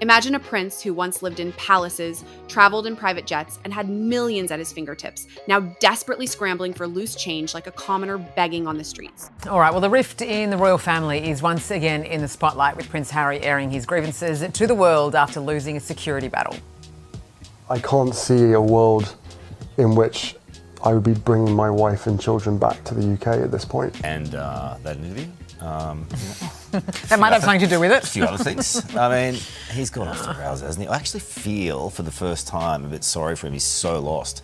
Imagine a prince who once lived in palaces, traveled in private jets, and had millions at his fingertips, now desperately scrambling for loose change like a commoner begging on the streets. All right, well, the rift in the royal family is once again in the spotlight, with Prince Harry airing his grievances to the world after losing a security battle. I can't see a world in which I would be bringing my wife and children back to the UK at this point. And that interview? That might have something to do with it. A few other things. I mean, he's gone off the rails, hasn't he? I actually feel, for the first time, a bit sorry for him. He's so lost.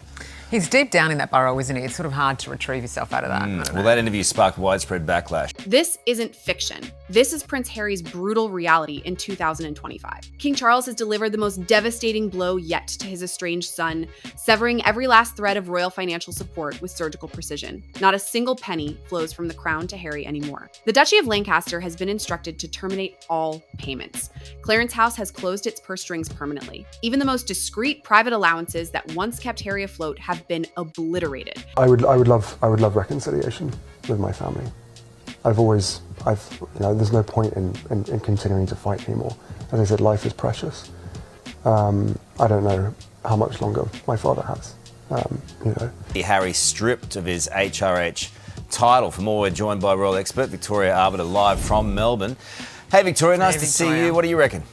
He's deep down in that burrow, isn't he? It's sort of hard to retrieve yourself out of that. Well, that interview sparked widespread backlash. This isn't fiction. This is Prince Harry's brutal reality in 2025. King Charles has delivered the most devastating blow yet to his estranged son, severing every last thread of royal financial support with surgical precision. Not a single penny flows from the crown to Harry anymore. The Duchy of Lancaster has been instructed to terminate all payments. Clarence House has closed its purse strings permanently. Even the most discreet private allowances that once kept Harry afloat have been obliterated. I would love reconciliation with my family. There's no point in continuing to fight anymore. As I said, life is precious. I don't know how much longer my father has. Harry stripped of his HRH title. For more, we're joined by royal expert Victoria Arbiter, live from Melbourne. Hey Victoria, nice to see you. What do you reckon?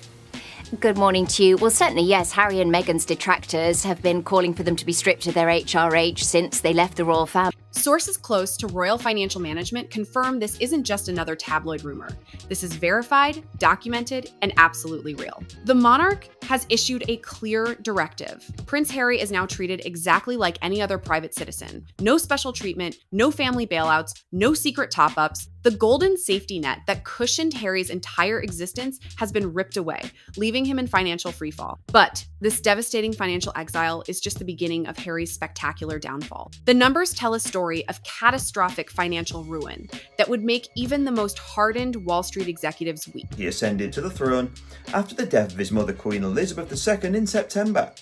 Good morning to you. Well, certainly, yes, Harry and Meghan's detractors have been calling for them to be stripped of their HRH since they left the royal family. Sources close to royal financial management confirm this isn't just another tabloid rumor. This is verified, documented, and absolutely real. The monarch has issued a clear directive. Prince Harry is now treated exactly like any other private citizen. No special treatment, no family bailouts, no secret top-ups. The golden safety net that cushioned Harry's entire existence has been ripped away, leaving him in financial freefall. But this devastating financial exile is just the beginning of Harry's spectacular downfall. The numbers tell a story of catastrophic financial ruin that would make even the most hardened Wall Street executives weep. He ascended to the throne after the death of his mother, Queen Elizabeth II, in September.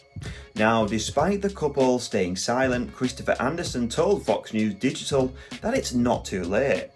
Now, despite the couple staying silent, Christopher Anderson told Fox News Digital that it's not too late.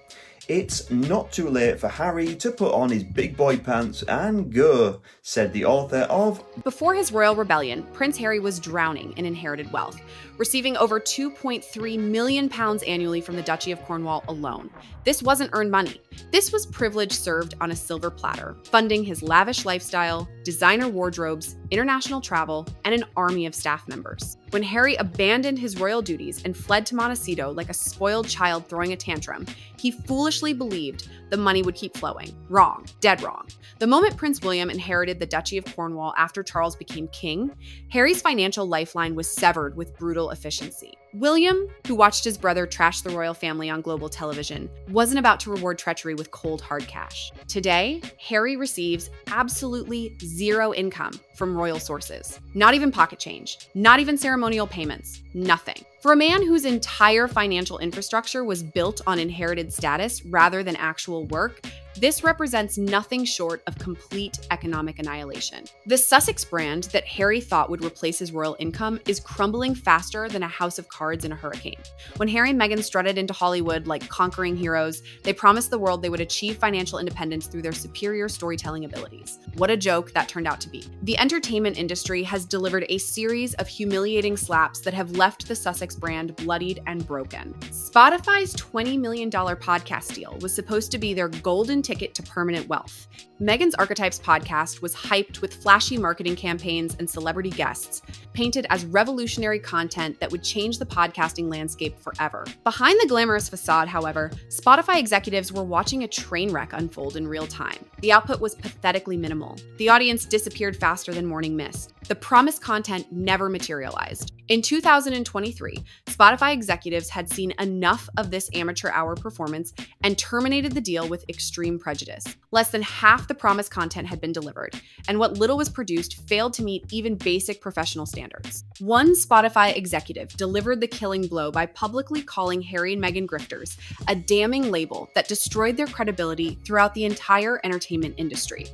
It's not too late for Harry to put on his big boy pants and go, said the author of... Before his royal rebellion, Prince Harry was drowning in inherited wealth, receiving over £2.3 million annually from the Duchy of Cornwall alone. This wasn't earned money. This was privilege served on a silver platter, funding his lavish lifestyle, designer wardrobes, international travel, and an army of staff members. When Harry abandoned his royal duties and fled to Montecito like a spoiled child throwing a tantrum, he foolishly believed the money would keep flowing. Wrong. Dead wrong. The moment Prince William inherited the Duchy of Cornwall after Charles became king, Harry's financial lifeline was severed with brutal efficiency. William, who watched his brother trash the royal family on global television, wasn't about to reward treachery with cold, hard cash. Today, Harry receives absolutely zero income from royal sources. Not even pocket change, not even ceremonial payments, nothing. For a man whose entire financial infrastructure was built on inherited status rather than actual work, this represents nothing short of complete economic annihilation. The Sussex brand that Harry thought would replace his royal income is crumbling faster than a house of cards in a hurricane. When Harry and Meghan strutted into Hollywood like conquering heroes, they promised the world they would achieve financial independence through their superior storytelling abilities. What a joke that turned out to be. The entertainment industry has delivered a series of humiliating slaps that have left the Sussex brand bloodied and broken. Spotify's $20 million podcast deal was supposed to be their golden ticket to permanent wealth. Meghan's Archetypes podcast was hyped with flashy marketing campaigns and celebrity guests, painted as revolutionary content that would change the podcasting landscape forever. Behind the glamorous facade, however, Spotify executives were watching a train wreck unfold in real time. The output was pathetically minimal. The audience disappeared faster than morning mist. The promised content never materialized. In 2023, Spotify executives had seen enough of this amateur hour performance and terminated the deal with extreme prejudice. Less than half the promised content had been delivered, and what little was produced failed to meet even basic professional standards. One Spotify executive delivered the killing blow by publicly calling Harry and Meghan grifters, a damning label that destroyed their credibility throughout the entire entertainment industry.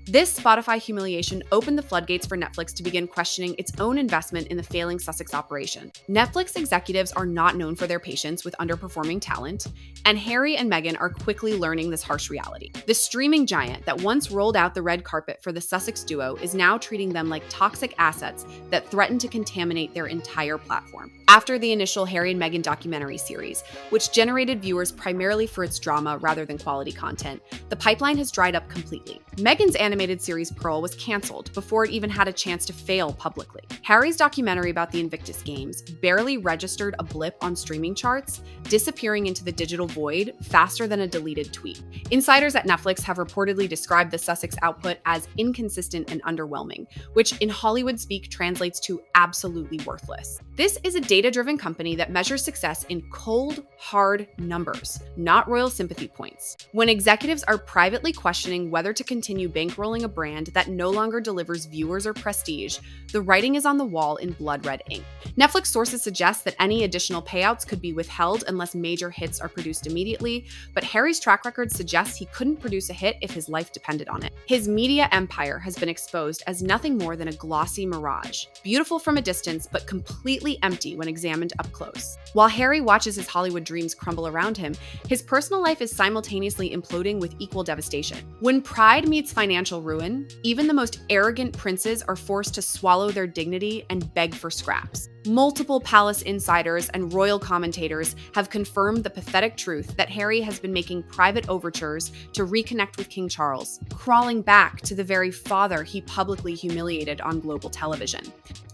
This Spotify humiliation opened the floodgates for Netflix to begin questioning its own investment in the failing Sussex operation. Netflix executives are not known for their patience with underperforming talent, and Harry and Meghan are quickly learning this harsh reality. The streaming giant that once rolled out the red carpet for the Sussex duo is now treating them like toxic assets that threaten to contaminate their entire platform. After the initial Harry and Meghan documentary series, which generated viewers primarily for its drama rather than quality content, the pipeline has dried up completely. Meghan's animated series Pearl was canceled before it even had a chance to fail publicly. Harry's documentary about the Invictus Games barely registered a blip on streaming charts, disappearing into the digital void faster than a deleted tweet. Insiders at Netflix have reportedly described the Sussex output as inconsistent and underwhelming, which in Hollywood speak translates to absolutely worthless. This is a data-driven company that measures success in cold, hard numbers, not royal sympathy points. When executives are privately questioning whether to continue bankrolling a brand that no longer delivers viewers or prestige, the writing is on the wall in blood red ink. Netflix sources suggest that any additional payouts could be withheld unless major hits are produced immediately, but Harry's track record suggests he couldn't produce a hit if his life depended on it. His media empire has been exposed as nothing more than a glossy mirage, beautiful from a distance but completely empty when examined up close. While Harry watches his Hollywood dreams crumble around him, his personal life is simultaneously imploding with equal devastation. When pride meets financial ruin, even the most arrogant princes are forced to swallow their dignity and beg for scraps. Multiple palace insiders and royal commentators have confirmed the pathetic truth that Harry has been making private overtures to reconnect with King Charles, crawling back to the very father he publicly humiliated on global television.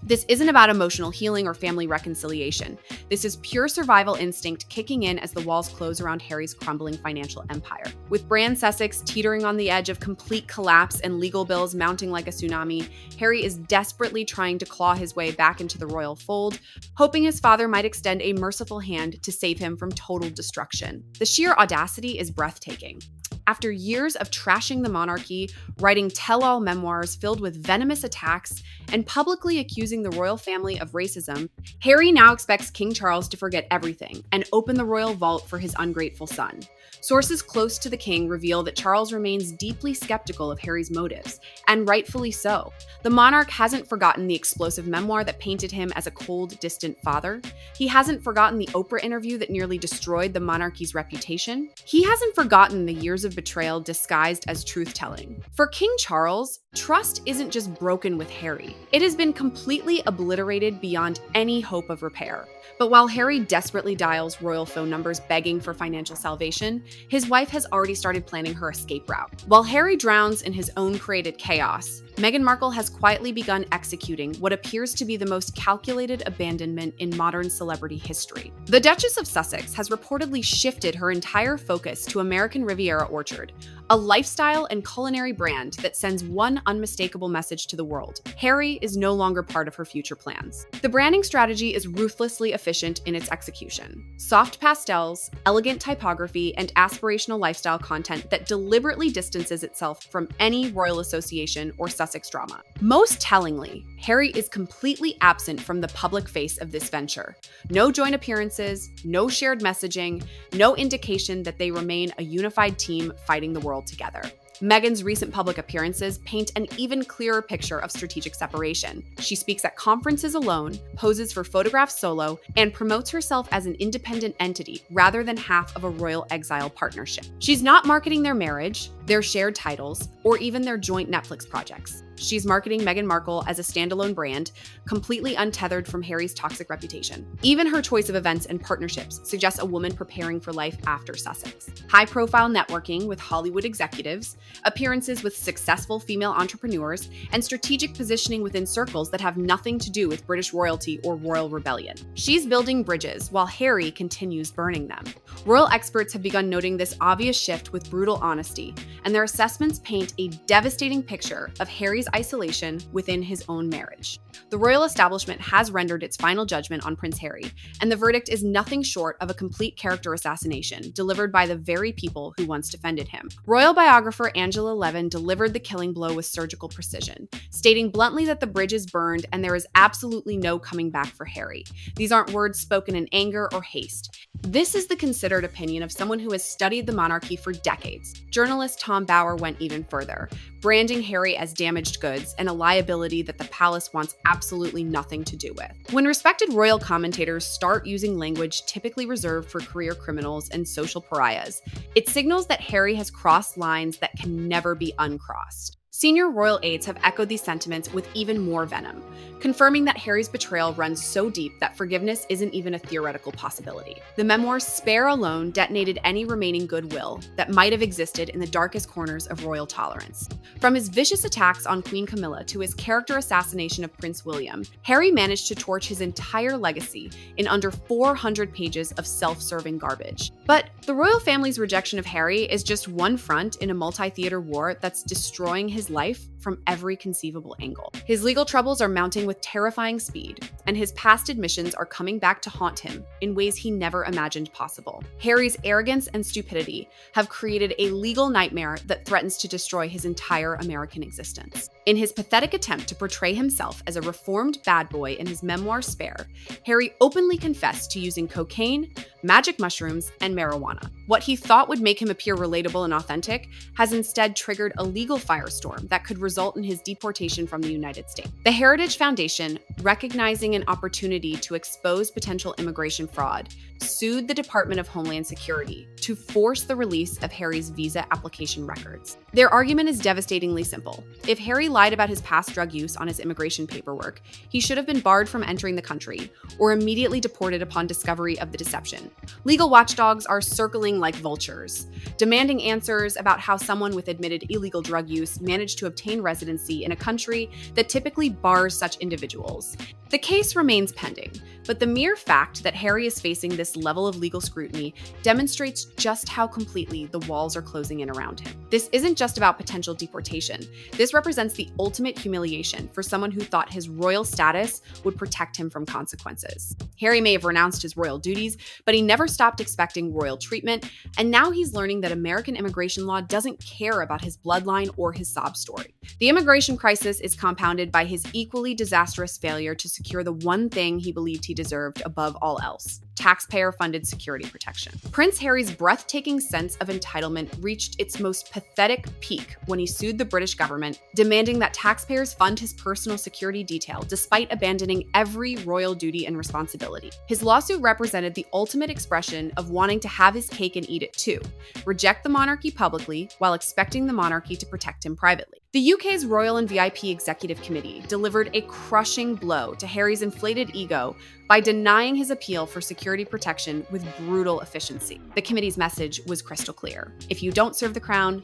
This isn't about emotional healing or family reconciliation. This is pure survival instinct kicking in as the walls close around Harry's crumbling financial empire. With Brand Sussex teetering on the edge of complete collapse and legal bills mounting like a tsunami, Harry is desperately trying to claw his way back into the royal fold, hoping his father might extend a merciful hand to save him from total destruction. The sheer audacity is breathtaking. After years of trashing the monarchy, writing tell-all memoirs filled with venomous attacks, and publicly accusing the royal family of racism, Harry now expects King Charles to forget everything and open the royal vault for his ungrateful son. Sources close to the king reveal that Charles remains deeply skeptical of Harry's motives, and rightfully so. The monarch hasn't forgotten the explosive memoir that painted him as a cold, distant father. He hasn't forgotten the Oprah interview that nearly destroyed the monarchy's reputation. He hasn't forgotten the years of betrayal disguised as truth-telling. For King Charles, trust isn't just broken with Harry. It has been completely obliterated beyond any hope of repair. But while Harry desperately dials royal phone numbers begging for financial salvation, his wife has already started planning her escape route. While Harry drowns in his own created chaos, Meghan Markle has quietly begun executing what appears to be the most calculated abandonment in modern celebrity history. The Duchess of Sussex has reportedly shifted her entire focus to American Riviera Orchard, a lifestyle and culinary brand that sends one unmistakable message to the world: Harry is no longer part of her future plans. The branding strategy is ruthlessly efficient in its execution. Soft pastels, elegant typography, and aspirational lifestyle content that deliberately distances itself from any royal association or Sussex drama. Most tellingly, Harry is completely absent from the public face of this venture. No joint appearances, no shared messaging, no indication that they remain a unified team fighting the world together. Meghan's recent public appearances paint an even clearer picture of strategic separation. She speaks at conferences alone, poses for photographs solo, and promotes herself as an independent entity rather than half of a royal exile partnership. She's not marketing their marriage, their shared titles, or even their joint Netflix projects. She's marketing Meghan Markle as a standalone brand, completely untethered from Harry's toxic reputation. Even her choice of events and partnerships suggests a woman preparing for life after Sussex. High-profile networking with Hollywood executives, appearances with successful female entrepreneurs, and strategic positioning within circles that have nothing to do with British royalty or royal rebellion. She's building bridges while Harry continues burning them. Royal experts have begun noting this obvious shift with brutal honesty, and their assessments paint a devastating picture of Harry's isolation within his own marriage. The royal establishment has rendered its final judgment on Prince Harry, and the verdict is nothing short of a complete character assassination delivered by the very people who once defended him. Royal biographer Angela Levin delivered the killing blow with surgical precision, stating bluntly that the bridge is burned and there is absolutely no coming back for Harry. These aren't words spoken in anger or haste. This is the considered opinion of someone who has studied the monarchy for decades. Journalist Tom Bauer went even further, branding Harry as damaged goods and a liability that the palace wants absolutely nothing to do with. When respected royal commentators start using language typically reserved for career criminals and social pariahs, it signals that Harry has crossed lines that can never be uncrossed. Senior royal aides have echoed these sentiments with even more venom, confirming that Harry's betrayal runs so deep that forgiveness isn't even a theoretical possibility. The memoir Spare alone detonated any remaining goodwill that might have existed in the darkest corners of royal tolerance. From his vicious attacks on Queen Camilla to his character assassination of Prince William, Harry managed to torch his entire legacy in under 400 pages of self-serving garbage. But the royal family's rejection of Harry is just one front in a multi-theater war that's destroying his life from every conceivable angle. His legal troubles are mounting with terrifying speed, and his past admissions are coming back to haunt him in ways he never imagined possible. Harry's arrogance and stupidity have created a legal nightmare that threatens to destroy his entire American existence. In his pathetic attempt to portray himself as a reformed bad boy in his memoir Spare, Harry openly confessed to using cocaine, magic mushrooms, and marijuana. What he thought would make him appear relatable and authentic has instead triggered a legal firestorm that could result in his deportation from the United States. The Heritage Foundation, recognizing an opportunity to expose potential immigration fraud, sued the Department of Homeland Security to force the release of Harry's visa application records. Their argument is devastatingly simple. If Harry lied about his past drug use on his immigration paperwork, he should have been barred from entering the country or immediately deported upon discovery of the deception. Legal watchdogs are circling like vultures, demanding answers about how someone with admitted illegal drug use managed to obtain residency in a country that typically bars such individuals. The case remains pending, but the mere fact that Harry is facing this level of legal scrutiny demonstrates just how completely the walls are closing in around him. This isn't just about potential deportation. This represents the ultimate humiliation for someone who thought his royal status would protect him from consequences. Harry may have renounced his royal duties, but he never stopped expecting royal treatment, and now he's learning that American immigration law doesn't care about his bloodline or his sob story. The immigration crisis is compounded by his equally disastrous failure to secure the one thing he believed he deserved above all else: taxpayer-funded security protection. Prince Harry's breathtaking sense of entitlement reached its most pathetic peak when he sued the British government, demanding that taxpayers fund his personal security detail despite abandoning every royal duty and responsibility. His lawsuit represented the ultimate expression of wanting to have his cake and eat it too, reject the monarchy publicly while expecting the monarchy to protect him privately. The UK's Royal and VIP Executive Committee delivered a crushing blow to Harry's inflated ego by denying his appeal for security protection with brutal efficiency. The committee's message was crystal clear: if you don't serve the crown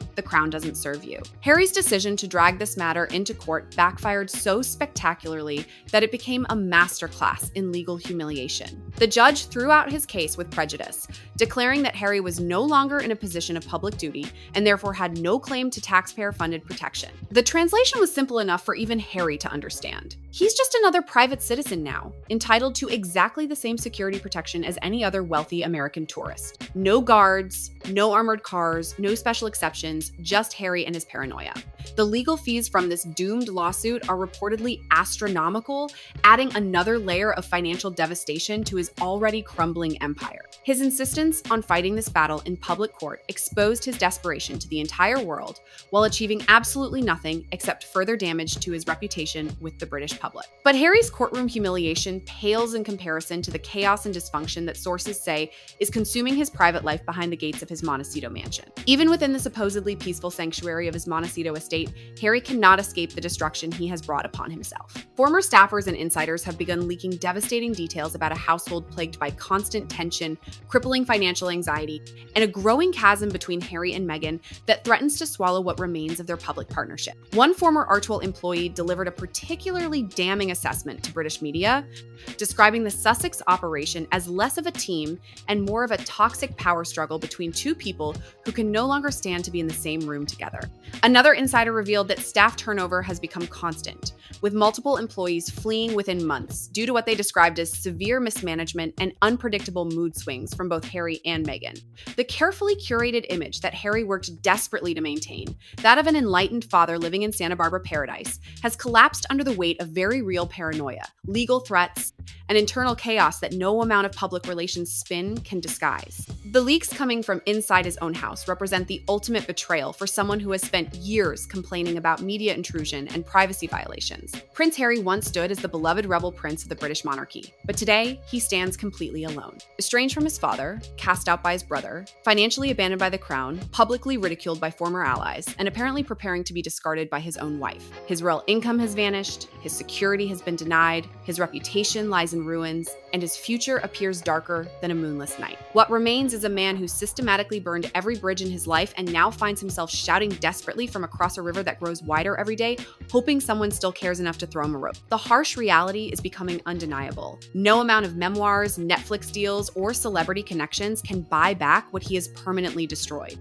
doesn't serve you. Harry's decision to drag this matter into court backfired so spectacularly that it became a masterclass in legal humiliation. The judge threw out his case with prejudice, declaring that Harry was no longer in a position of public duty and therefore had no claim to taxpayer-funded protection. The translation was simple enough for even Harry to understand. He's just another private citizen now, entitled to exactly the same security protection as any other wealthy American tourist. No guards, no armored cars, no special exceptions, just Harry and his paranoia. The legal fees from this doomed lawsuit are reportedly astronomical, adding another layer of financial devastation to his already crumbling empire. His insistence on fighting this battle in public court exposed his desperation to the entire world while achieving absolutely nothing except further damage to his reputation with the British public. But Harry's courtroom humiliation pales in comparison to the chaos and dysfunction that sources say is consuming his private life behind the gates of his Montecito mansion. Even within the supposedly peaceful sanctuary of his Montecito estate, Harry cannot escape the destruction he has brought upon himself. Former staffers and insiders have begun leaking devastating details about a household plagued by constant tension, crippling financial anxiety, and a growing chasm between Harry and Meghan that threatens to swallow what remains of their public partnership. One former Archewell employee delivered a particularly damning assessment to British media, describing the Sussex operation as less of a team and more of a toxic power struggle between two two people who can no longer stand to be in the same room together. Another insider revealed that staff turnover has become constant, with multiple employees fleeing within months due to what they described as severe mismanagement and unpredictable mood swings from both Harry and Meghan. The carefully curated image that Harry worked desperately to maintain, that of an enlightened father living in Santa Barbara paradise, has collapsed under the weight of very real paranoia, legal threats, and internal chaos that no amount of public relations spin can disguise. The leaks coming from inside his own house represent the ultimate betrayal for someone who has spent years complaining about media intrusion and privacy violations. Prince Harry once stood as the beloved rebel prince of the British monarchy, but today he stands completely alone. Estranged from his father, cast out by his brother, financially abandoned by the crown, publicly ridiculed by former allies, and apparently preparing to be discarded by his own wife. His real income has vanished, his security has been denied, his reputation lies in ruins, and his future appears darker than a moonless night. What remains is a man who systematically burned every bridge in his life and now finds himself shouting desperately from across a river that grows wider every day, hoping someone still cares enough to throw him a rope. The harsh reality is becoming undeniable. No amount of memoirs, Netflix deals, or celebrity connections can buy back what he has permanently destroyed.